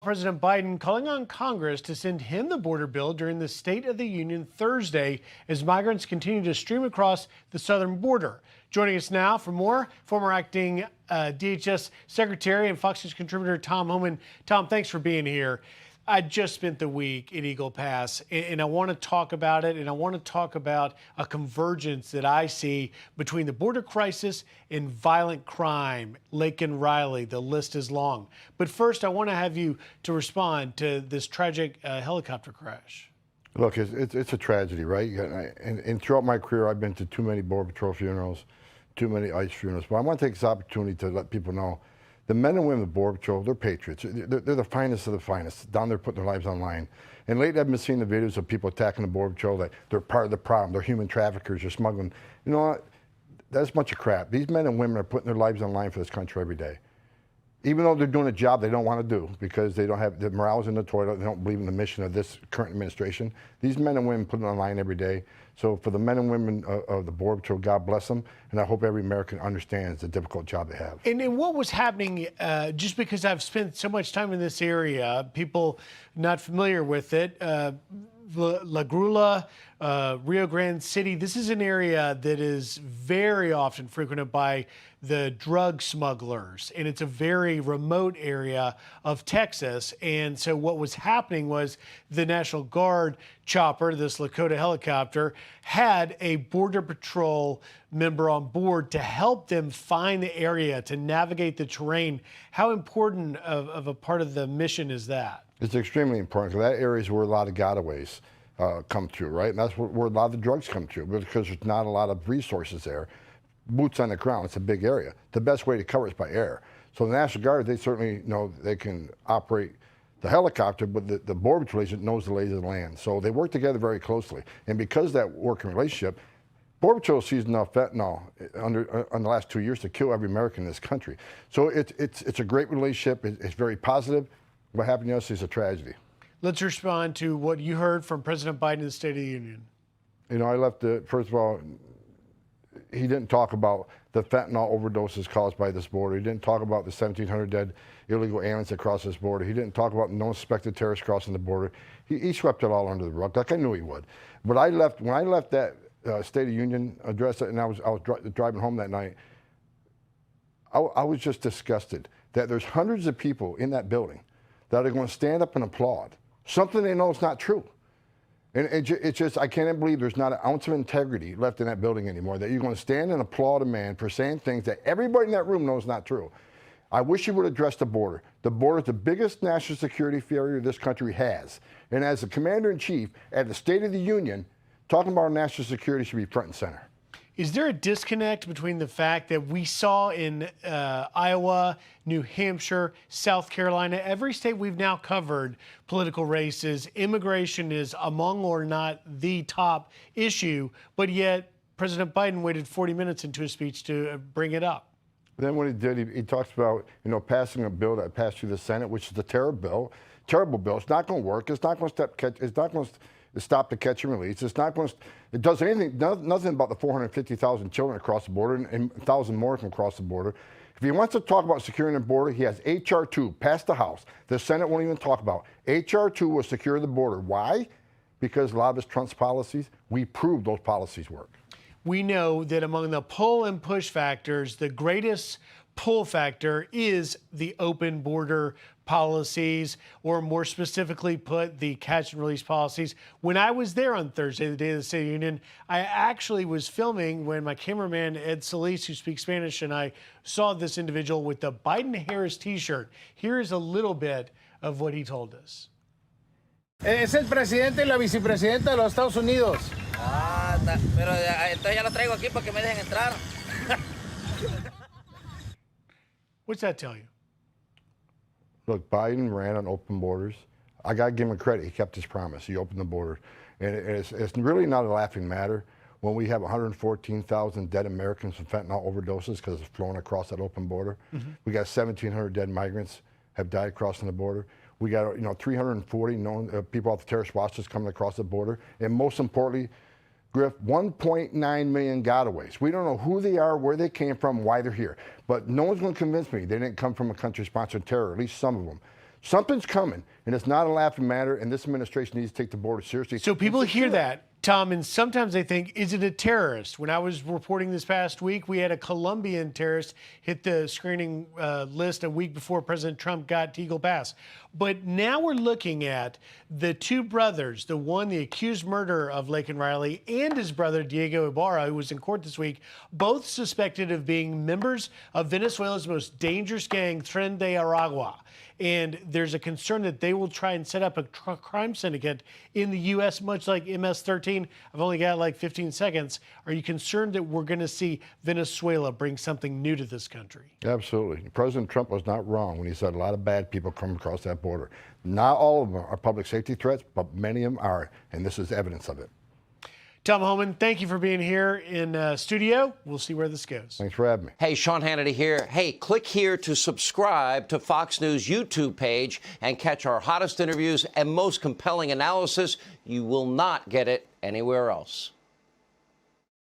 President Biden calling on Congress to send him the border bill during the State of the Union Thursday as migrants continue to stream across the southern border. Joining us now for more, former acting DHS Secretary and Fox News contributor Tom Homan. Tom, thanks for being here. I just spent the week in Eagle Pass, and I want to talk about it, and I want to talk about a convergence that I see between the border crisis and violent crime. Laken Riley, the list is long. But first, I want to have you to respond to this tragic helicopter crash. Look, it's a tragedy, right? And throughout my career, I've been to too many Border Patrol funerals, too many ICE funerals. But I want to take this opportunity to let people know the men and women of the Border Patrol, they're patriots. They're the finest of the finest, down there putting their lives on the line. And lately I've been seeing the videos of people attacking the Border Patrol, that they're part of the problem. They're human traffickers, they're smuggling. You know what? That's a bunch of crap. These men and women are putting their lives on the line for this country every day. Even though they're doing a job they don't want to do because they don't have, the morale's in the toilet, they don't believe in the mission of this current administration. These men and women put it on the line every day. So for the men and women of the Border Patrol, God bless them, and I hope every American understands the difficult job they have. And what was happening, just because I've spent so much time in this area, people not familiar with it, La Grula, Rio Grande City, this is an area that is very often frequented by the drug smugglers, and it's a very remote area of Texas. And so what was happening was the National Guard chopper, this Lakota helicopter, had a Border Patrol member on board to help them find the area, to navigate the terrain. How important of a part of the mission is that? It's extremely important because that area is where a lot of gotaways come through, right? And that's where a lot of the drugs come through, because there's not a lot of resources there. Boots on the ground, it's a big area. The best way to cover it is by air. So the National Guard, they certainly know they can operate the helicopter, but the Border Patrol agent knows the lays of the land. So they work together very closely. And because of that working relationship, Border Patrol sees enough fentanyl in the last 2 years to kill every American in this country. So it's a great relationship. It's very positive. What happened yesterday is a tragedy. Let's respond to what you heard from President Biden in the State of the Union. You know, I left first of all, he didn't talk about the fentanyl overdoses caused by this border. He didn't talk about the 1,700 dead illegal aliens that crossed this border. He didn't talk about no suspected terrorists crossing the border. He swept it all under the rug, like I knew he would. But when I left that State of the Union address, and I was driving home that night, I was just disgusted that there's hundreds of people in that building that are going to stand up and applaud something they know is not true. And it's just, I can't believe there's not an ounce of integrity left in that building anymore, that you're going to stand and applaud a man for saying things that everybody in that room knows not true. I wish you would address the border. The border is the biggest national security failure this country has. And as the commander-in-chief at the State of the Union, talking about our national security should be front and center. Is there a disconnect between the fact that we saw in Iowa, New Hampshire, South Carolina, every state we've now covered political races, immigration is among or not the top issue, but yet President Biden waited 40 minutes into his speech to bring it up? Then what he did, he talks about, you know, passing a bill that passed through the Senate, which is a terrible bill. It's not going to work. It's not going to stop the catch and release. It's not going to, it does anything, nothing about the 450,000 children across the border and 1,000 more from across the border. If he wants to talk about securing the border, he has H.R. 2 passed the House. The Senate won't even talk about. H.R. 2 will secure the border. Why? Because a lot of his Trump's policies, we proved those policies work. We know that among the pull and push factors, the greatest pull factor is the open border policies, or more specifically put, the catch and release policies. When I was there on Thursday, the day of the State of the Union, I actually was filming when my cameraman, Ed Solis, who speaks Spanish, and I saw this individual with the Biden-Harris t-shirt. Here is a little bit of what he told us. Es el presidente y la vicepresidenta de los Estados Unidos. Ah, pero entonces ya lo traigo aquí para que me dejen entrar. What's that tell you? Look, Biden ran on open borders. I got to give him credit. He kept his promise. He opened the border. And it's really not a laughing matter when we have 114,000 dead Americans from fentanyl overdoses because it's flown across that open border. Mm-hmm. We got 1,700 dead migrants have died crossing the border. We got 340 known people off the terrorist watch list coming across the border. And most importantly, Griff, 1.9 million gotaways. We don't know who they are, where they came from, why they're here. But no one's going to convince me they didn't come from a country sponsored terror, at least some of them. Something's coming, and it's not a laughing matter, and this administration needs to take the border seriously. So people hear that, Tom, and sometimes they think, is it a terrorist? When I was reporting this past week, we had a Colombian terrorist hit the screening list a week before President Trump got to Eagle Pass. But now we're looking at the two brothers, the one, the accused murderer of Laken Riley, and his brother, Diego Ibarra, who was in court this week, both suspected of being members of Venezuela's most dangerous gang, Tren de Aragua. And there's a concern that they will try and set up a crime syndicate in the U.S., much like MS-13. I've only got like 15 seconds. Are you concerned that we're going to see Venezuela bring something new to this country? Absolutely. President Trump was not wrong when he said a lot of bad people come across that border. Not all of them are public safety threats, but many of them are, and this is evidence of it. Tom Homan, thank you for being here in studio. We'll see where this goes. Thanks for having me. Hey, Sean Hannity here. Hey, click here to subscribe to Fox News YouTube page and catch our hottest interviews and most compelling analysis. You will not get it anywhere else.